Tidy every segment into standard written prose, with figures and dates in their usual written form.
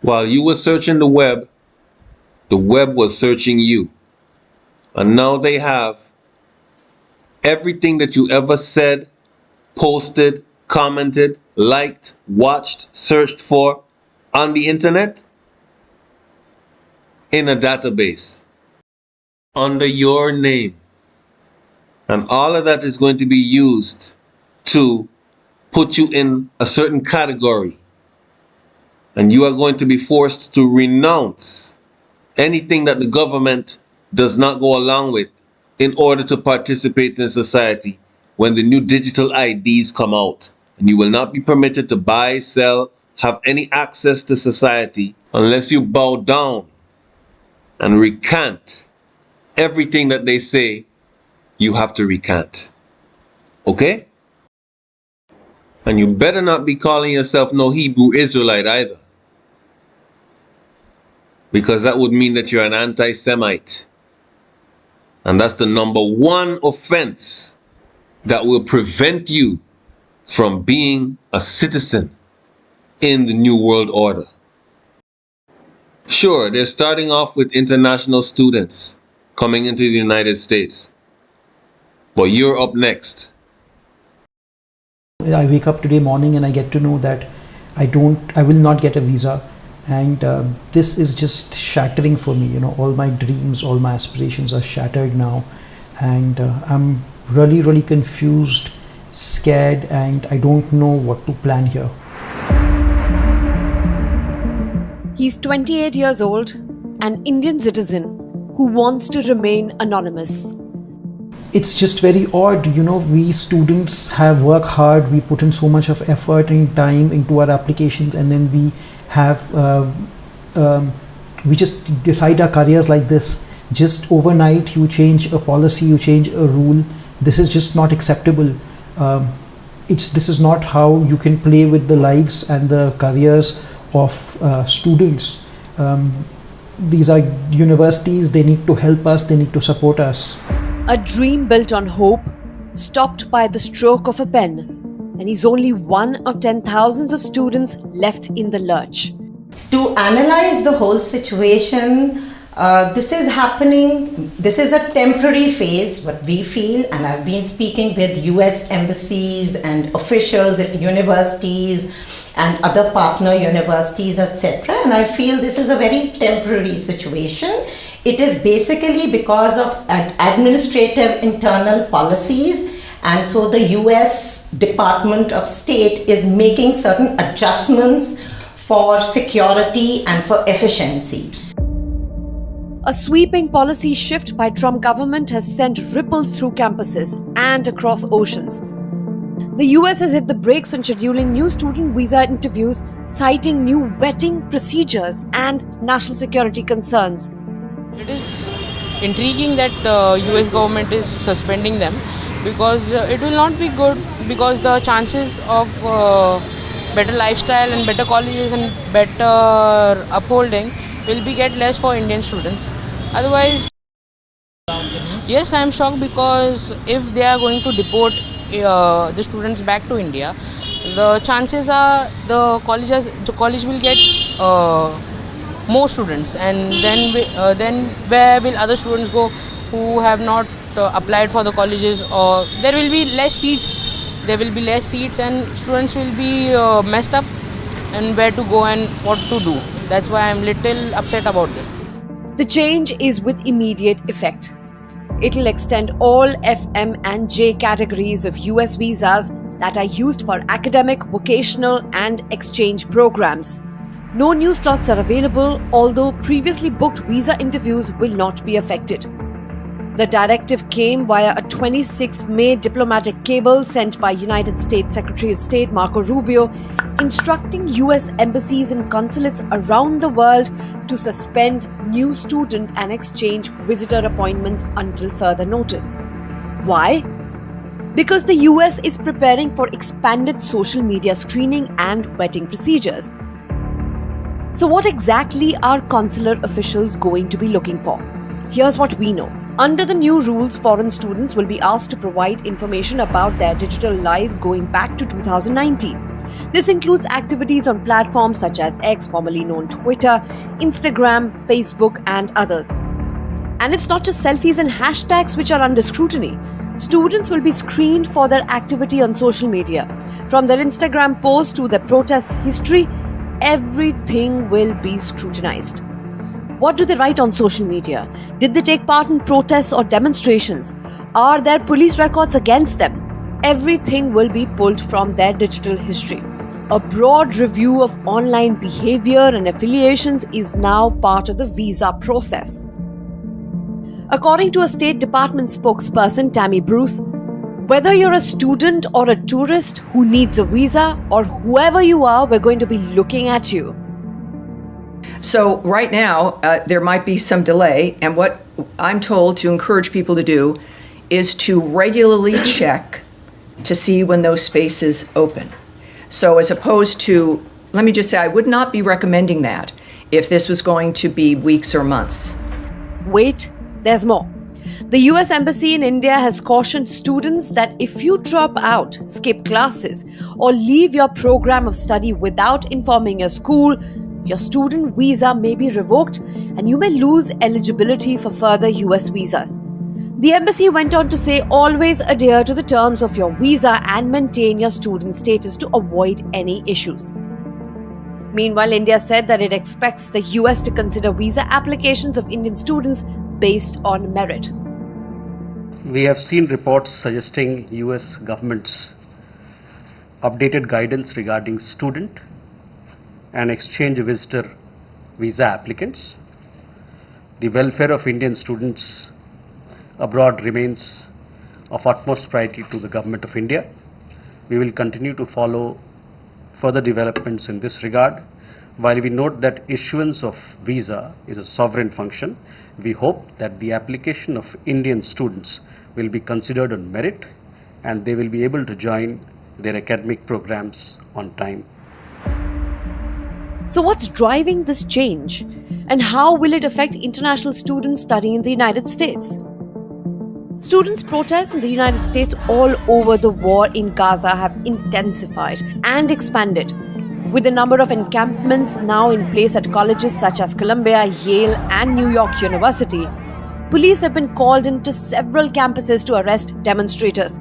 While you were searching the web was searching you. And now they have everything that you ever said, posted, commented, liked, watched, searched for on the internet in a database under your name. And all of that is going to be used to put you in a certain category. And you are going to be forced to renounce anything that the government does not go along with in order to participate in society when the new digital IDs come out. And you will not be permitted to buy, sell, have any access to society unless you bow down and recant everything that they say you have to recant. Okay? And you better not be calling yourself no Hebrew Israelite either. Because that would mean that you're an anti-Semite. And that's the number one offense that will prevent you from being a citizen in the New World Order. Sure, they're starting off with international students coming into the United States. But you're up next. I wake up today morning and I get to know that I will not get a visa. And this is just shattering for me. All my dreams, all my aspirations are shattered now. And I'm really, really confused, scared, and I don't know what to plan here. He's 28 years old, an Indian citizen who wants to remain anonymous. It's just very odd, we students have worked hard, we put in so much of effort and time into our applications, and then we have, we just decide our careers like this. Just overnight, you change a policy, you change a rule. This is just not acceptable. This is not how you can play with the lives and the careers of students. These are universities, they need to help us, they need to support us. A dream built on hope, stopped by the stroke of a pen, and he's only one of 10,000s of students left in the lurch. To analyze the whole situation, this is happening, this is a temporary phase, what we feel, and I've been speaking with US embassies and officials at universities and other partner universities, etc. And I feel this is a very temporary situation. It is basically because of administrative internal policies, and so the US Department of State is making certain adjustments for security and for efficiency. A sweeping policy shift by Trump government has sent ripples through campuses and across oceans. The US has hit the brakes on scheduling new student visa interviews, citing new vetting procedures and national security concerns. It is intriguing that US government is suspending them, because it will not be good, because the chances of better lifestyle and better colleges and better upholding will be get less for Indian students. Otherwise, yes, I am shocked, because if they are going to deport the students back to India, the chances are the college will get more students, and then where will other students go who have not applied for the colleges, or there will be less seats. There will be less seats, and students will be messed up and where to go and what to do. That's why I'm little upset about this. The change is with immediate effect. It'll extend all FM and J categories of US visas that are used for academic, vocational, and exchange programs. No new slots are available, although previously booked visa interviews will not be affected. The directive came via a 26-May diplomatic cable sent by United States Secretary of State Marco Rubio, instructing US embassies and consulates around the world to suspend new student and exchange visitor appointments until further notice. Why? Because the US is preparing for expanded social media screening and vetting procedures. So what exactly are consular officials going to be looking for? Here's what we know. Under the new rules, foreign students will be asked to provide information about their digital lives going back to 2019. This includes activities on platforms such as X, formerly known Twitter, Instagram, Facebook, and others. And it's not just selfies and hashtags which are under scrutiny. Students will be screened for their activity on social media. From their Instagram posts to their protest history, everything will be scrutinized. What do they write on social media? Did they take part in protests or demonstrations? Are there police records against them? Everything will be pulled from their digital history. A broad review of online behavior and affiliations is now part of the visa process. According to a State Department spokesperson, Tammy Bruce, whether you're a student or a tourist who needs a visa or whoever you are, we're going to be looking at you. So right now, there might be some delay, and what I'm told to encourage people to do is to regularly check to see when those spaces open. So as opposed to, let me just say, I would not be recommending that if this was going to be weeks or months. Wait, there's more. The US Embassy in India has cautioned students that if you drop out, skip classes, or leave your program of study without informing your school, your student visa may be revoked and you may lose eligibility for further US visas. The embassy went on to say always adhere to the terms of your visa and maintain your student status to avoid any issues. Meanwhile, India said that it expects the US to consider visa applications of Indian students based on merit. We have seen reports suggesting US government's updated guidance regarding student and exchange visitor visa applicants. The welfare of Indian students abroad remains of utmost priority to the Government of India. We will continue to follow further developments in this regard. While we note that issuance of visa is a sovereign function, we hope that the application of Indian students will be considered on merit and they will be able to join their academic programs on time. So what's driving this change? And how will it affect international students studying in the United States? Students' protests in the United States all over the war in Gaza have intensified and expanded, with the number of encampments now in place at colleges such as Columbia, Yale, and New York University. Police have been called into several campuses to arrest demonstrators.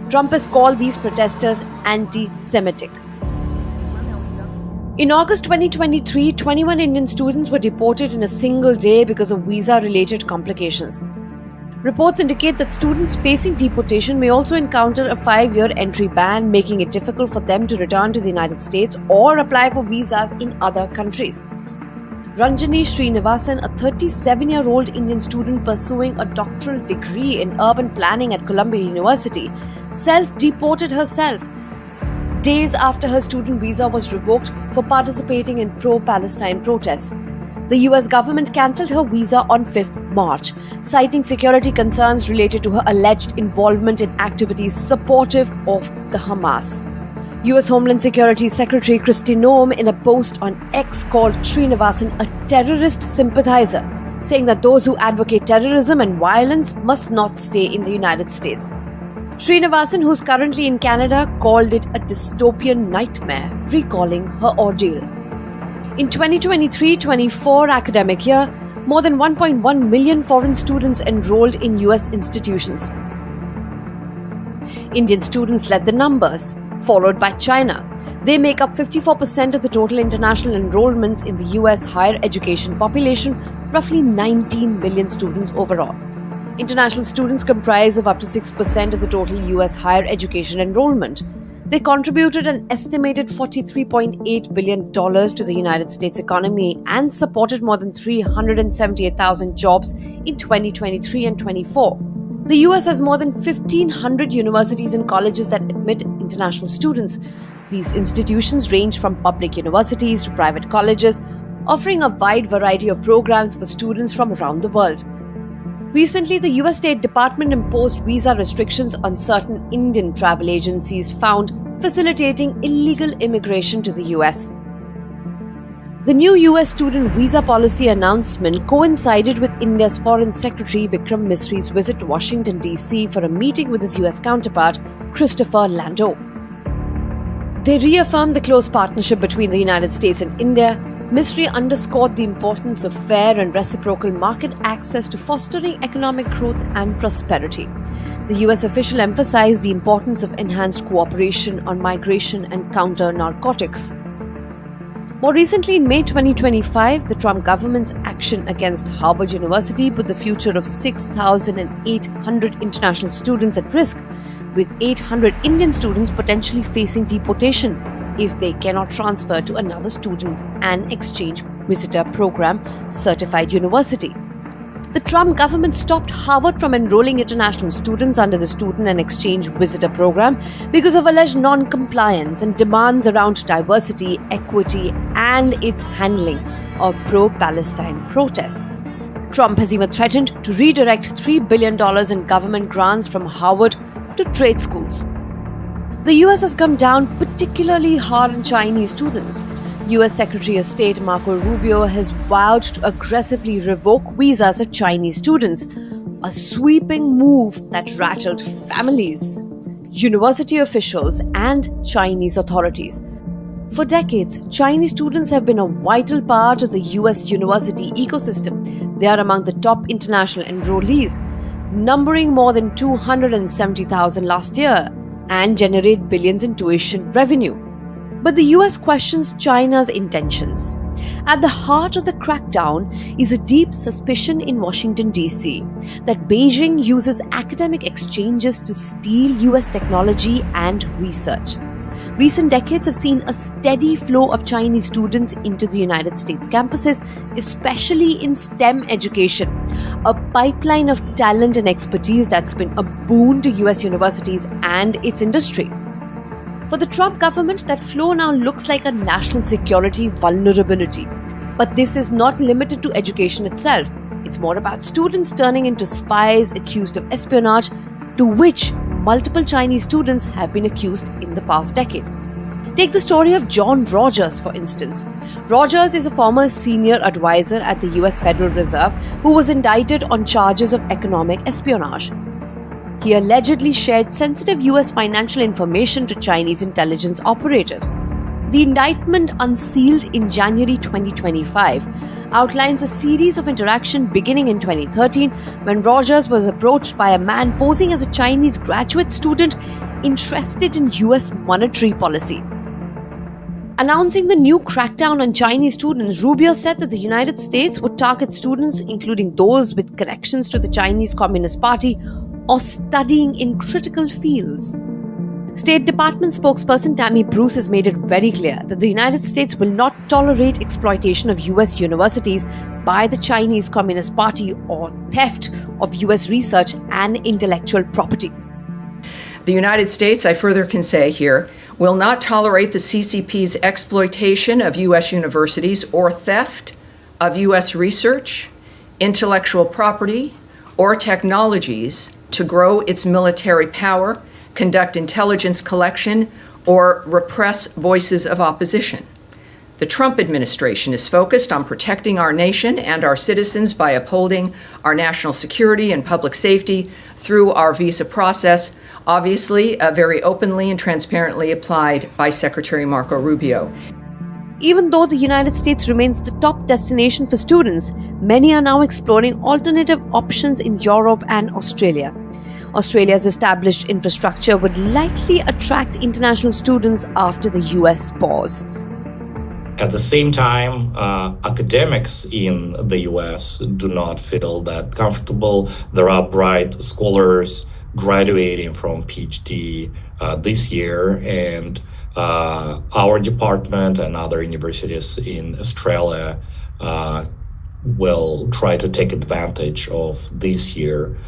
Trump has called these protesters anti-Semitic. In August 2023, 21 Indian students were deported in a single day because of visa-related complications. Reports indicate that students facing deportation may also encounter a 5-year entry ban, making it difficult for them to return to the United States or apply for visas in other countries. Ranjani Srinivasan, a 37-year-old Indian student pursuing a doctoral degree in urban planning at Columbia University, self-deported herself days after her student visa was revoked for participating in pro-Palestine protests. The US government cancelled her visa on 5th March, citing security concerns related to her alleged involvement in activities supportive of the Hamas. US Homeland Security Secretary Kristi Noem, in a post on X, called Srinivasan a terrorist sympathizer, saying that those who advocate terrorism and violence must not stay in the United States. Srinivasan, who's currently in Canada, called it a dystopian nightmare, recalling her ordeal. In 2023-24 academic year, more than 1.1 million foreign students enrolled in US institutions. Indian students led the numbers, followed by China. They make up 54% of the total international enrollments in the US higher education population, roughly 19 million students overall. International students comprise of up to 6% of the total US higher education enrollment. They contributed an estimated $43.8 billion to the United States economy and supported more than 378,000 jobs in 2023 and 24. The US has more than 1,500 universities and colleges that admit international students. These institutions range from public universities to private colleges, offering a wide variety of programs for students from around the world. Recently, the US State Department imposed visa restrictions on certain Indian travel agencies found facilitating illegal immigration to the US. The new US student visa policy announcement coincided with India's Foreign Secretary Vikram Misri's visit to Washington, D.C. for a meeting with his US counterpart, Christopher Landau. They reaffirmed the close partnership between the United States and India. Misri underscored the importance of fair and reciprocal market access to fostering economic growth and prosperity. The US official emphasized the importance of enhanced cooperation on migration and counter-narcotics. More recently, in May 2025, the Trump government's action against Harvard University put the future of 6,800 international students at risk, with 800 Indian students potentially facing deportation if they cannot transfer to another student and exchange visitor program certified university. The Trump government stopped Harvard from enrolling international students under the Student and Exchange Visitor Program because of alleged non-compliance and demands around diversity, equity, and its handling of pro-Palestine protests. Trump has even threatened to redirect $3 billion in government grants from Harvard to trade schools. The US has come down particularly hard on Chinese students. US Secretary of State Marco Rubio has vowed to aggressively revoke visas of Chinese students, a sweeping move that rattled families, university officials, and Chinese authorities. For decades, Chinese students have been a vital part of the US university ecosystem. They are among the top international enrollees, numbering more than 270,000 last year, and generate billions in tuition revenue. But the US questions China's intentions. At the heart of the crackdown is a deep suspicion in Washington, D.C. that Beijing uses academic exchanges to steal US technology and research. Recent decades have seen a steady flow of Chinese students into the United States campuses, especially in STEM education, a pipeline of talent and expertise that's been a boon to US universities and its industry. For the Trump government, that flow now looks like a national security vulnerability. But this is not limited to education itself. It's more about students turning into spies accused of espionage, to which multiple Chinese students have been accused in the past decade. Take the story of John Rogers, for instance. Rogers is a former senior advisor at the US Federal Reserve who was indicted on charges of economic espionage. He allegedly shared sensitive US financial information to Chinese intelligence operatives. The indictment, unsealed in January 2025, outlines a series of interactions beginning in 2013 when Rogers was approached by a man posing as a Chinese graduate student interested in US monetary policy. Announcing the new crackdown on Chinese students, Rubio said that the United States would target students, including those with connections to the Chinese Communist Party or studying in critical fields. State Department spokesperson Tammy Bruce has made it very clear that the United States will not tolerate exploitation of US universities by the Chinese Communist Party or theft of US research and intellectual property. The United States, I further can say here, will not tolerate the CCP's exploitation of US universities or theft of US research, intellectual property, or technologies to grow its military power, conduct intelligence collection, or repress voices of opposition. The Trump administration is focused on protecting our nation and our citizens by upholding our national security and public safety through our visa process, obviously very openly and transparently applied by Secretary Marco Rubio. Even though the United States remains the top destination for students, many are now exploring alternative options in Europe and Australia. Australia's established infrastructure would likely attract international students after the US pause. At the same time, academics in the US do not feel that comfortable. There are bright scholars graduating from PhD this year, and our department and other universities in Australia will try to take advantage of this year,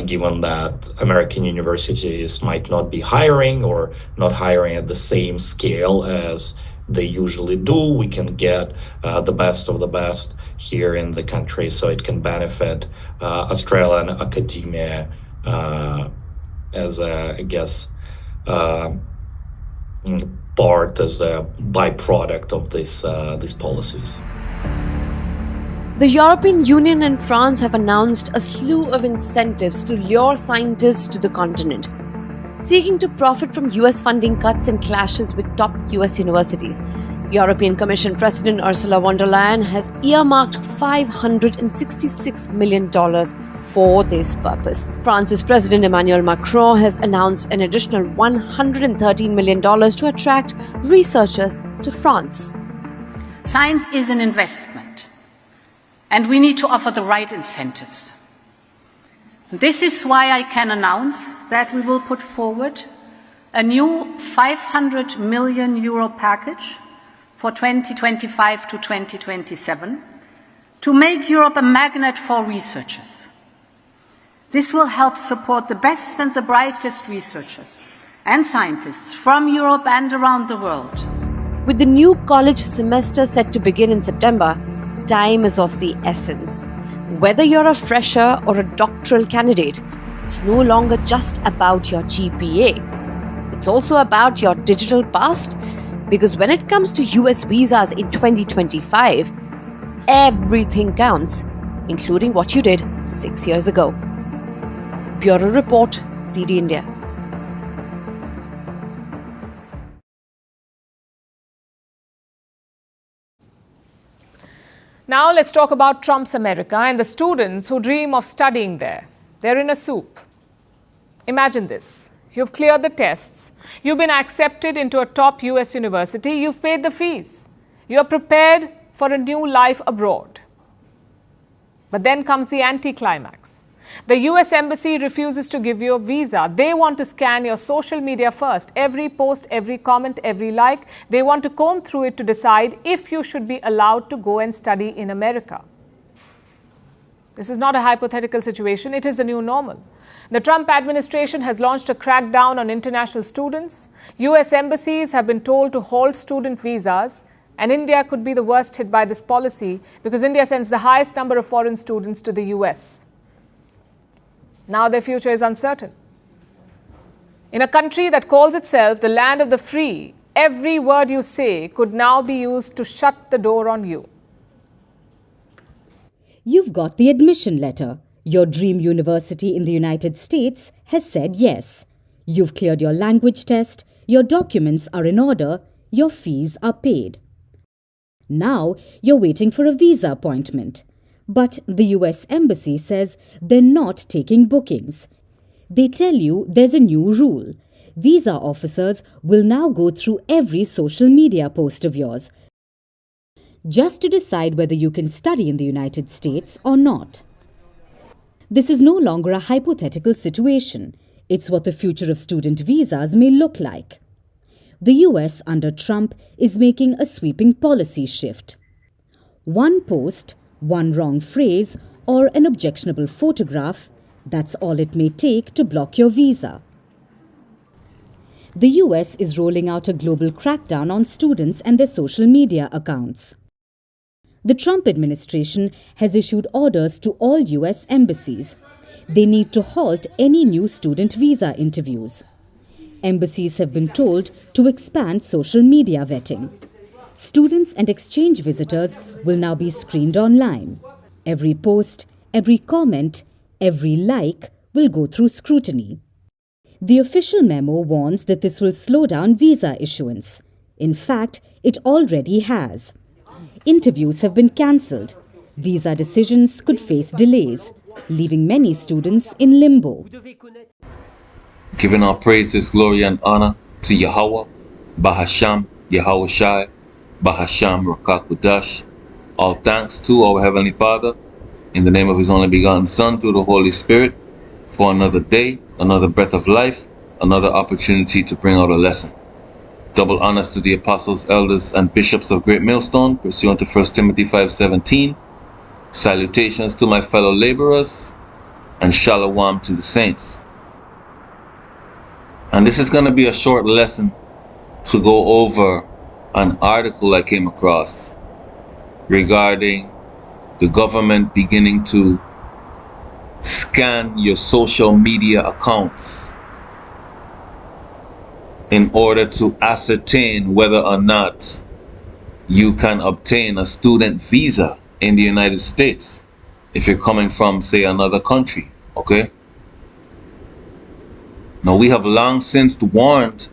given that American universities might not be hiring or not hiring at the same scale as they usually do. We can get the best of the best here in the country, so it can benefit Australian academia as a, I guess, part, as a byproduct of these policies. The European Union and France have announced a slew of incentives to lure scientists to the continent. seeking to profit from US funding cuts and clashes with top US universities. European Commission President Ursula von der Leyen has earmarked $566 million for this purpose. France's President Emmanuel Macron has announced an additional $113 million to attract researchers to France. Science is an investment, and we need to offer the right incentives. This is why I can announce that we will put forward a new €500 million package for 2025 to 2027 to make Europe a magnet for researchers. This will help support the best and the brightest researchers and scientists from Europe and around the world. With the new college semester set to begin in September, time is of the essence. Whether you're a fresher or a doctoral candidate, it's no longer just about your GPA. It's also about your digital past, because when it comes to US visas in 2025, everything counts, including what you did 6 years ago. Bureau Report, DD India. Now let's talk about Trump's America and the students who dream of studying there. They're in a soup. Imagine this. You've cleared the tests. You've been accepted into a top US university. You've paid the fees. You're prepared for a new life abroad. But then comes the anticlimax. The US Embassy refuses to give you a visa. They want to scan your social media first. Every post, every comment, every like. They want to comb through it to decide if you should be allowed to go and study in America. This is not a hypothetical situation. It is the new normal. The Trump administration has launched a crackdown on international students. US embassies have been told to halt student visas, and India could be the worst hit by this policy because India sends the highest number of foreign students to the US. Now their future is uncertain. In a country that calls itself the land of the free, every word you say could now be used to shut the door on you. You've got the admission letter. Your dream university in the United States has said yes. You've cleared your language test, your documents are in order, your fees are paid. Now you're waiting for a visa appointment. But the US Embassy says they're not taking bookings. They tell you there's a new rule. Visa officers will now go through every social media post of yours, just to decide whether you can study in the United States or not. This is no longer a hypothetical situation. It's what the future of student visas may look like. The US under Trump is making a sweeping policy shift. One post, one wrong phrase, or an objectionable photograph, that's all it may take to block your visa. The US is rolling out a global crackdown on students and their social media accounts. The Trump administration has issued orders to all US embassies. They need to halt any new student visa interviews. Embassies have been told to expand social media vetting. Students and exchange visitors will now be screened online. Every post, every comment, every like will go through scrutiny. The official memo warns that this will slow down visa issuance. In fact, it already has. Interviews have been cancelled. Visa decisions could face delays, leaving many students in limbo. Giving our praises, glory, and honor to Yahawah, Bahasham, Yahawashi, Bahasham, Rakakudash. All thanks to our Heavenly Father, in the name of His only begotten Son, through the Holy Spirit, for another day, another breath of life, another opportunity to bring out a lesson. Double honors to the apostles, elders, and bishops of Great Millstone, pursuant to 1 Timothy 5:17. Salutations to my fellow laborers, and shalom to the saints. And this is going to be a short lesson to go over an article I came across regarding the government beginning to scan your social media accounts in order to ascertain whether or not you can obtain a student visa in the United States if you're coming from, say, another country, okay? Now, we have long since warned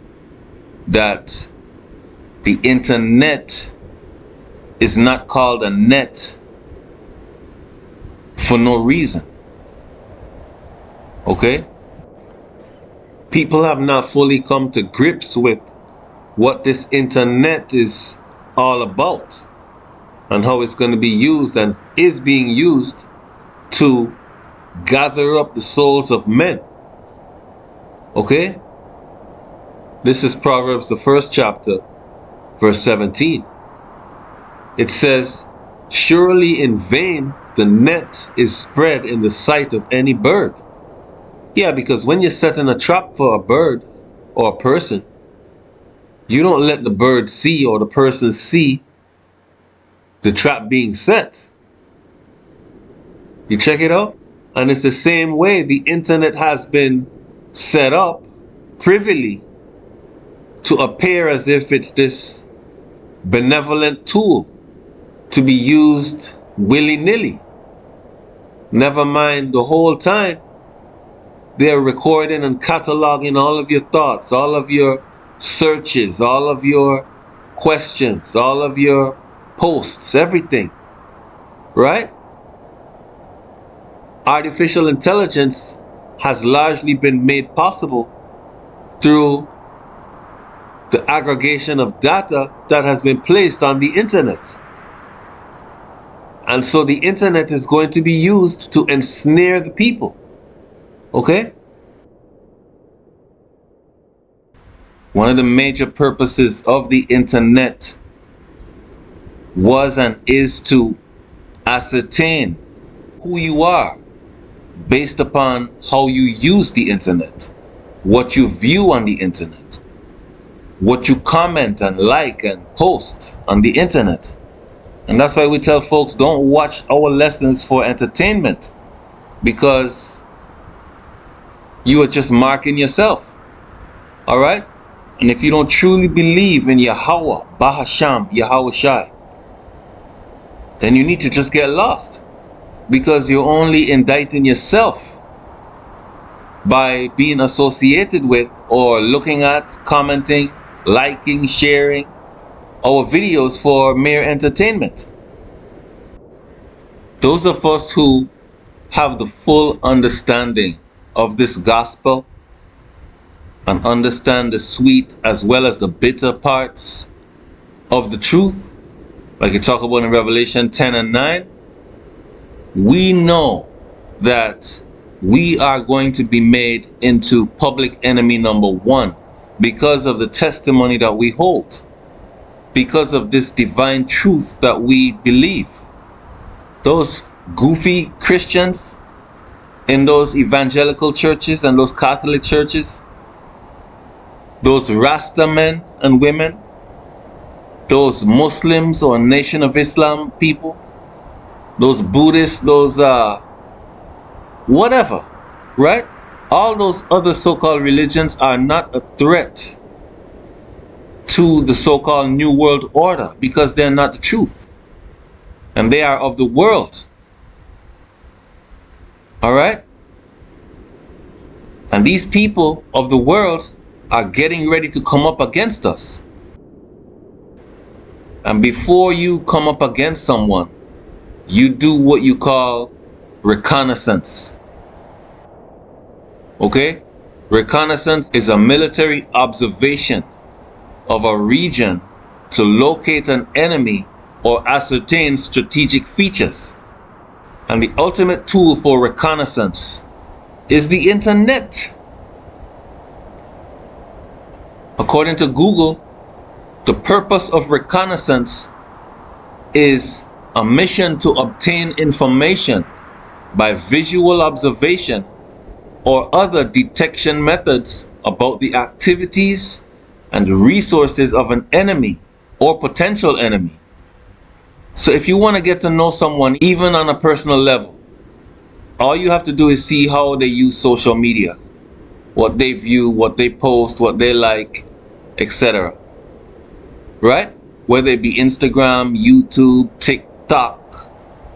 that the internet is not called a net for no reason. Okay? People have not fully come to grips with what this internet is all about and how it's going to be used and is being used to gather up the souls of men. Okay? This is Proverbs, the first chapter, verse 17. It says, surely in vain the net is spread in the sight of any bird. Yeah, because when you're setting a trap for a bird or a person, you don't let the bird see or the person see the trap being set. You check it out? And it's the same way the internet has been set up privily to appear as if it's this benevolent tool to be used willy-nilly. Never mind, the whole time they're recording and cataloging all of your thoughts, all of your searches, all of your questions, all of your posts, everything. Right? Artificial intelligence has largely been made possible through the aggregation of data that has been placed on the internet. And so the internet is going to be used to ensnare the people. Okay? One of the major purposes of the internet was and is to ascertain who you are based upon how you use the internet, what you view on the internet, what you comment and like and post on the internet. And that's why we tell folks, don't watch our lessons for entertainment, because you are just marking yourself. All right? And if you don't truly believe in Yahawah, sham, Yahawashi, then you need to just get lost, because you're only indicting yourself by being associated with or looking at, commenting, liking, sharing our videos for mere entertainment. Those of us who have the full understanding of this gospel and understand the sweet as well as the bitter parts of the truth, like you talk about in Revelation 10 and 9, we know that we are going to be made into public enemy number one because of the testimony that we hold, because of this divine truth that we believe. Those goofy Christians in those evangelical churches and those Catholic churches, those Rasta men and women, those Muslims or Nation of Islam people, those Buddhists, those whatever, right? All those other so-called religions are not a threat to the so-called New World Order, because they're not the truth. And they are of the world. All right? And these people of the world are getting ready to come up against us. And before you come up against someone, you do what you call reconnaissance. Okay? Reconnaissance is a military observation of a region to locate an enemy or ascertain strategic features. And the ultimate tool for reconnaissance is the internet. According to Google, the purpose of reconnaissance is a mission to obtain information by visual observation or other detection methods about the activities and resources of an enemy or potential enemy. So if you want to get to know someone, even on a personal level, all you have to do is see how they use social media, what they view, what they post, what they like, etc. Right? Whether it be Instagram, YouTube, TikTok,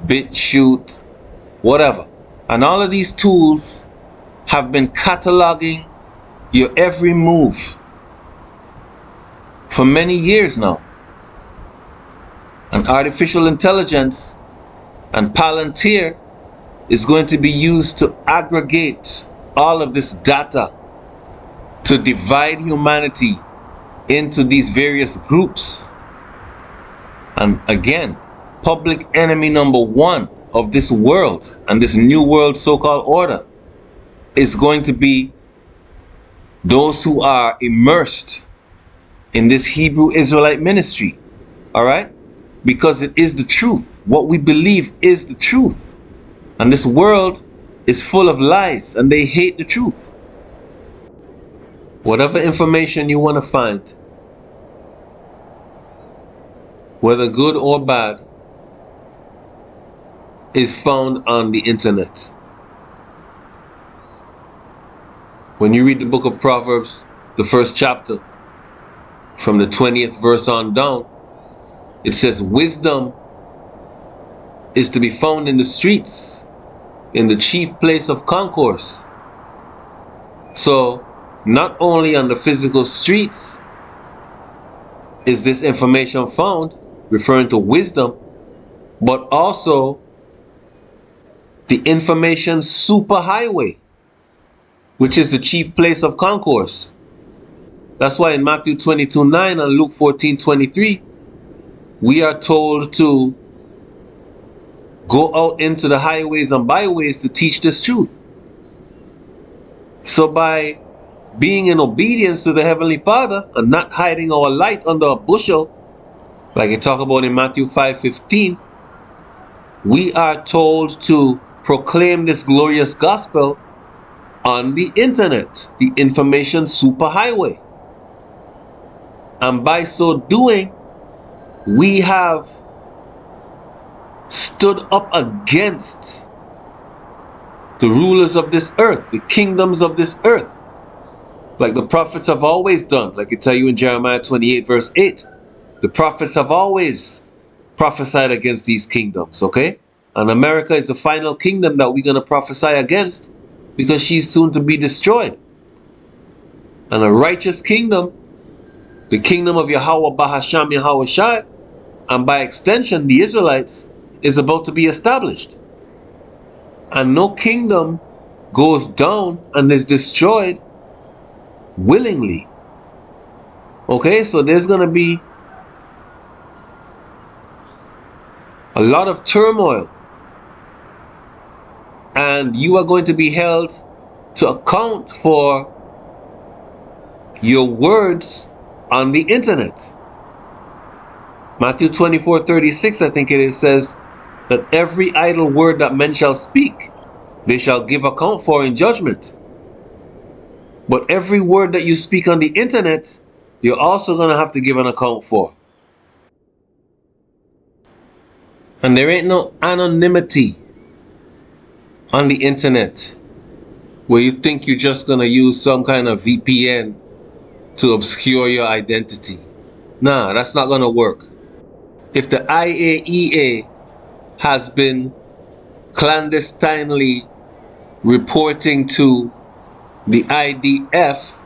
BitChute, whatever. And all of these tools have been cataloging your every move for many years now. And artificial intelligence and Palantir is going to be used to aggregate all of this data to divide humanity into these various groups. And again, public enemy number one of this world and this new world so-called order is going to be those who are immersed in this Hebrew Israelite ministry. All right? Because it is the truth. What we believe is the truth. And this world is full of lies and they hate the truth. Whatever information you want to find, whether good or bad, is found on the internet. When you read the book of Proverbs, the first chapter, from the 20th verse on down, it says wisdom is to be found in the streets, in the chief place of concourse. So, not only on the physical streets is this information found, referring to wisdom, but also the information superhighway, which is the chief place of concourse. That's why in Matthew 22:9 and Luke 14:23, we are told to go out into the highways and byways to teach this truth. So by being in obedience to the Heavenly Father and not hiding our light under a bushel, like you talk about in Matthew 5:15, we are told to proclaim this glorious gospel on the internet, the information superhighway. And by so doing, we have stood up against the rulers of this earth, the kingdoms of this earth, like the prophets have always done. Like I tell you in Jeremiah 28 verse 8, the prophets have always prophesied against these kingdoms, okay? And America is the final kingdom that we're going to prophesy against, because she's soon to be destroyed. And a righteous kingdom, the kingdom of Yahawah, sham, Yahawashi, and by extension the Israelites, is about to be established. And no kingdom goes down and is destroyed willingly. Okay, so there's going to be a lot of turmoil, and you are going to be held to account for your words on the internet. Matthew 24:36, I think it is, says that every idle word that men shall speak, they shall give account for in judgment. But every word that you speak on the internet, you're also going to have to give an account for. And there ain't no anonymity on the internet where you think you're just going to use some kind of VPN to obscure your identity. Nah, that's not going to work. If the IAEA has been clandestinely reporting to the IDF,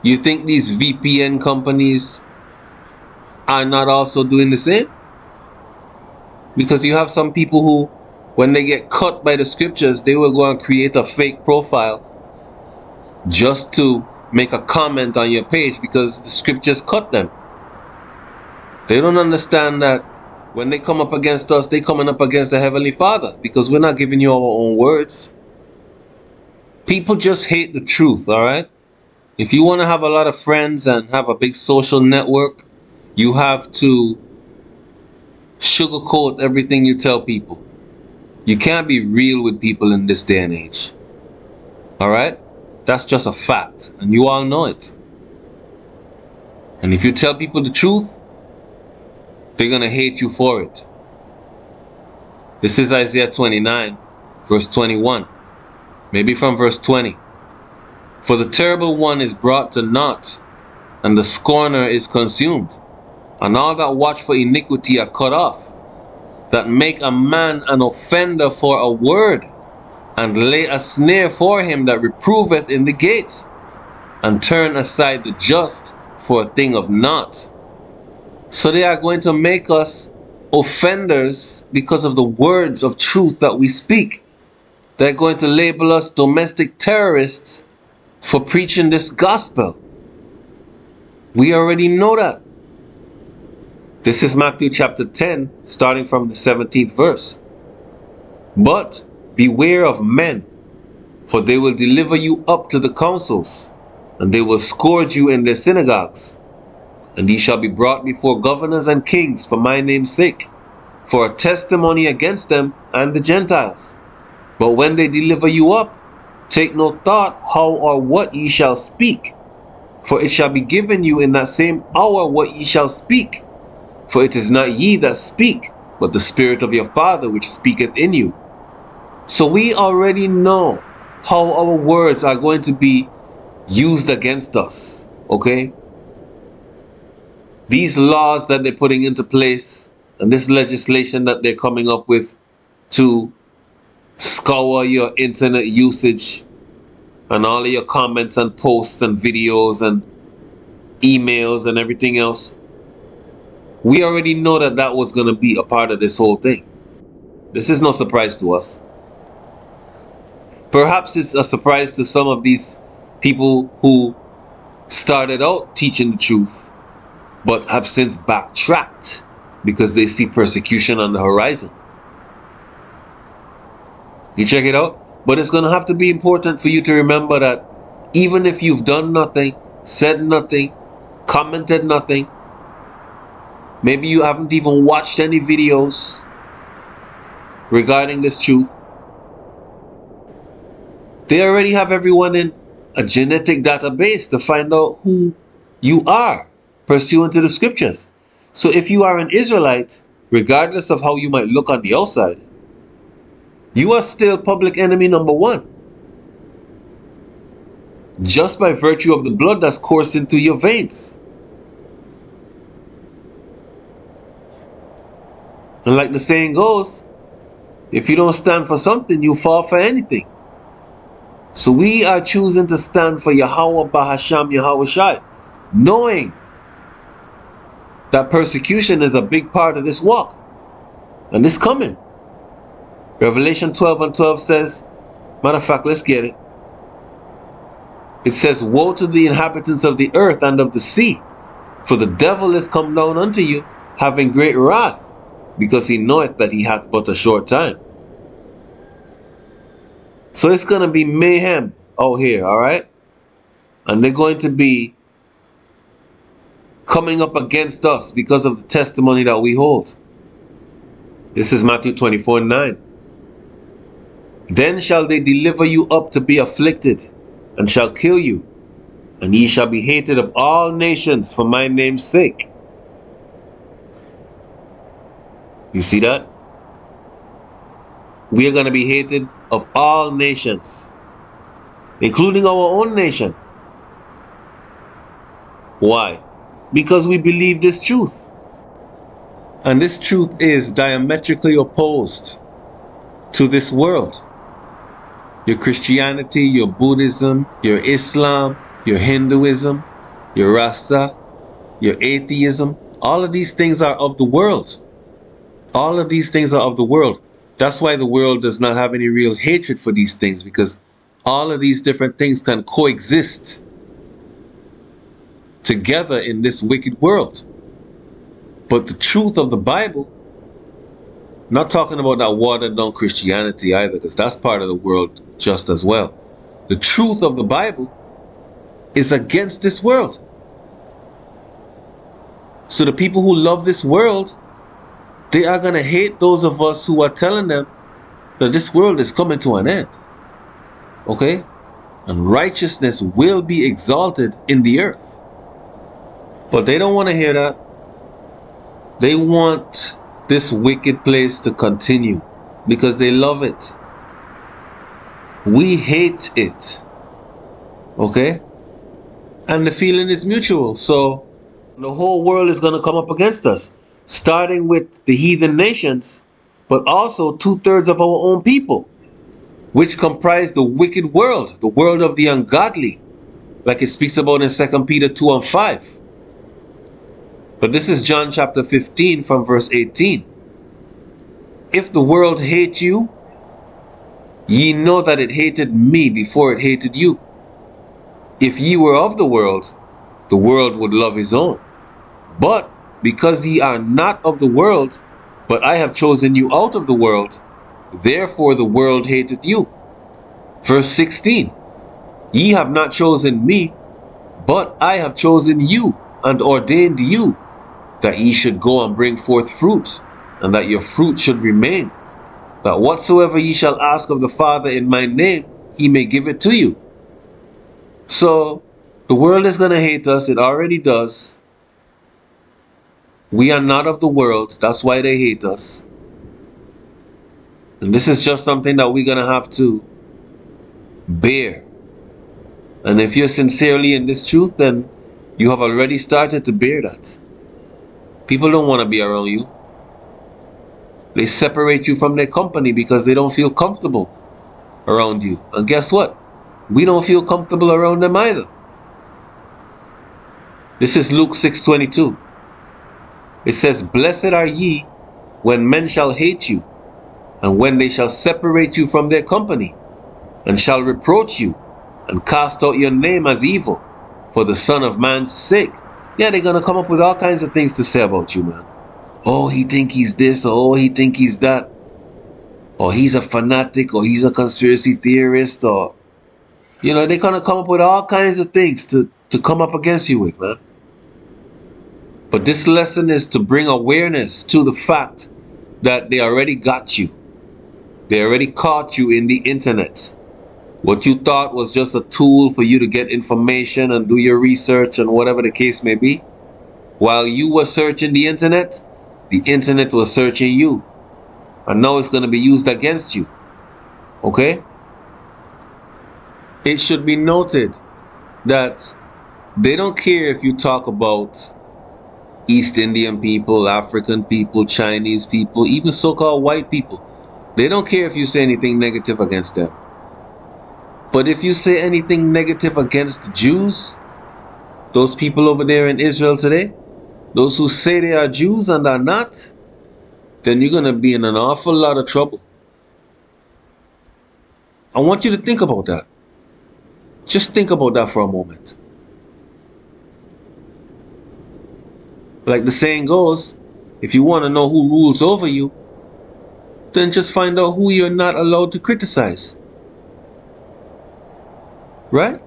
you think these VPN companies are not also doing the same? Because you have some people who, when they get cut by the scriptures, they will go and create a fake profile just to make a comment on your page because the scriptures cut them. They don't understand that when they come up against us, they're coming up against the Heavenly Father, because we're not giving you our own words. People just hate the truth, all right? If you want to have a lot of friends and have a big social network, you have to sugarcoat everything you tell people. You can't be real with people in this day and age. All right? That's just a fact, and you all know it. And if you tell people the truth, they're going to hate you for it. This is Isaiah 29, verse 21. Maybe from verse 20. For the terrible one is brought to naught, and the scorner is consumed, and all that watch for iniquity are cut off, that make a man an offender for a word, and lay a snare for him that reproveth in the gate. and turn aside the just for a thing of naught. So they are going to make us offenders because of the words of truth that we speak. They're going to label us domestic terrorists for preaching this gospel. We already know that. This is Matthew chapter 10, starting from the 17th verse. But beware of men, for they will deliver you up to the councils, and they will scourge you in their synagogues. And ye shall be brought before governors and kings for my name's sake, for a testimony against them and the Gentiles. But when they deliver you up, take no thought how or what ye shall speak, for it shall be given you in that same hour what ye shall speak. For it is not ye that speak, but the Spirit of your Father which speaketh in you. So we already know how our words are going to be used against us, okay? These laws that they're putting into place and this legislation that they're coming up with to scour your internet usage and all of your comments and posts and videos and emails and everything else, we already know that that was going to be a part of this whole thing. This is no surprise to us. Perhaps it's a surprise to some of these people who started out teaching the truth but have since backtracked because they see persecution on the horizon. You check it out? But it's going to have to be important for you to remember that even if you've done nothing, said nothing, commented nothing, maybe you haven't even watched any videos regarding this truth, they already have everyone in a genetic database to find out who you are pursuant to the scriptures. So if you are an Israelite, regardless of how you might look on the outside, you are still public enemy number one, just by virtue of the blood that's coursing through your veins. And like the saying goes, if you don't stand for something, you fall for anything. So we are choosing to stand for Yahawah, sham, Yahawashi, knowing that persecution is a big part of this walk. And it's coming. Revelation 12:12 says, matter of fact, let's get it. It says, woe to the inhabitants of the earth and of the sea, for the devil is come down unto you, having great wrath, because he knoweth that he hath but a short time. So it's going to be mayhem out here, all right? And they're going to be coming up against us because of the testimony that we hold. This is Matthew 24:9. Then shall they deliver you up to be afflicted, and shall kill you, and ye shall be hated of all nations for my name's sake. You see that? We are going to be hated of all nations, including our own nation. Why? Because we believe this truth. And this truth is diametrically opposed to this world. Your Christianity, your Buddhism, your Islam, your Hinduism, your Rasta, your atheism, all of these things are of the world. All of these things are of the world. That's why the world does not have any real hatred for these things, because all of these different things can coexist together in this wicked world. But the truth of the Bible, not talking about that watered down Christianity either, because that's part of the world just as well. The truth of the Bible is against this world. So the people who love this world, they are going to hate those of us who are telling them that this world is coming to an end. Okay? And righteousness will be exalted in the earth. But they don't want to hear that. They want this wicked place to continue because they love it. We hate it. Okay? And the feeling is mutual. So the whole world is going to come up against us, starting with the heathen nations, but also 2/3 of our own people, which comprise the wicked world, the world of the ungodly, like it speaks about in 2 Peter 2 and 5. But this is John chapter 15 from verse 18. If the world hate you, ye know that it hated me before it hated you. If ye were of the world would love his own. But because ye are not of the world, but I have chosen you out of the world, therefore the world hateth you. Verse 16. Ye have not chosen me, but I have chosen you and ordained you, that ye should go and bring forth fruit, and that your fruit should remain, that whatsoever ye shall ask of the Father in my name, he may give it to you. So, the world is going to hate us. It already does. We are not of the world. That's why they hate us. And this is just something that we're going to have to bear. And if you're sincerely in this truth, then you have already started to bear that. People don't want to be around you. They separate you from their company because they don't feel comfortable around you. And guess what? We don't feel comfortable around them either. This is Luke 6:22. It says, Blessed are ye when men shall hate you, and when they shall separate you from their company, and shall reproach you, and cast out your name as evil, for the Son of Man's sake. Yeah, they're going to come up with all kinds of things to say about you, man. Oh, he think he's this, or oh, he think he's that. Or he's a fanatic, or he's a conspiracy theorist, or... they're going to come up with all kinds of things to come up against you with, man. But this lesson is to bring awareness to the fact that they already got you. They already caught you in the internet. What you thought was just a tool for you to get information and do your research and whatever the case may be. While you were searching the internet was searching you. And now it's going to be used against you. Okay? It should be noted that they don't care if you talk about East Indian people, African people, Chinese people, even so-called white people. They don't care if you say anything negative against them. But if you say anything negative against the Jews, those people over there in Israel today, those who say they are Jews and are not, then you're going to be in an awful lot of trouble. I want you to think about that. Just think about that for a moment. Like the saying goes, if you want to know who rules over you, then just find out who you're not allowed to criticize. Right?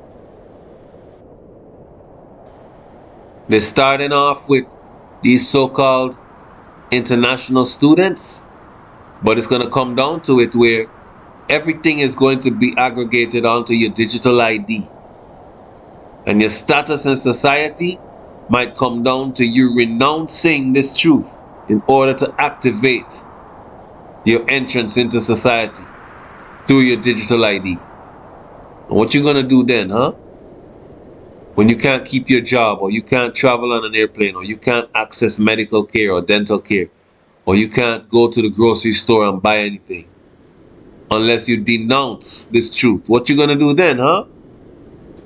They're starting off with these so-called international students, but it's going to come down to it where everything is going to be aggregated onto your digital ID. And your status in society might come down to you renouncing this truth in order to activate your entrance into society through your digital ID. And what you gonna do then, huh? When you can't keep your job, or you can't travel on an airplane, or you can't access medical care or dental care, or you can't go to the grocery store and buy anything unless you denounce this truth. What you gonna do then, huh?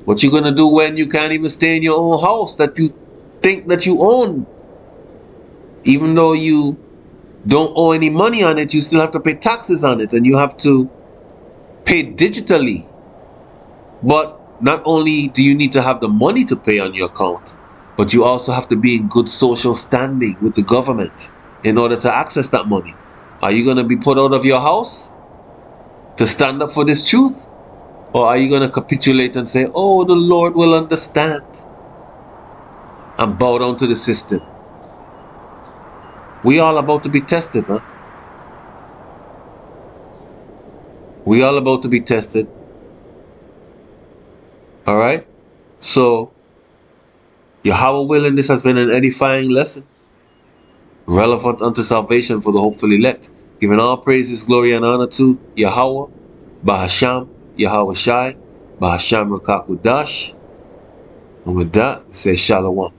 What you gonna do when you can't even stay in your own house that you think that you own? Even though you don't owe any money on it, you still have to pay taxes on it, and you have to pay digitally. But not only do you need to have the money to pay on your account, but you also have to be in good social standing with the government in order to access that money. Are you going to be put out of your house to stand up for this truth? Or are you going to capitulate and say, oh, the Lord will understand, and bow down to the system? We all about to be tested, man. We all about to be tested. Alright? So, Yahawah willing, this has been an edifying lesson, relevant unto salvation for the hopeful elect. Giving all praises, glory, and honor to Yahawah, Bahasham, Yahawashi, Bahasham Rakakudash. And with that, we say Shalom.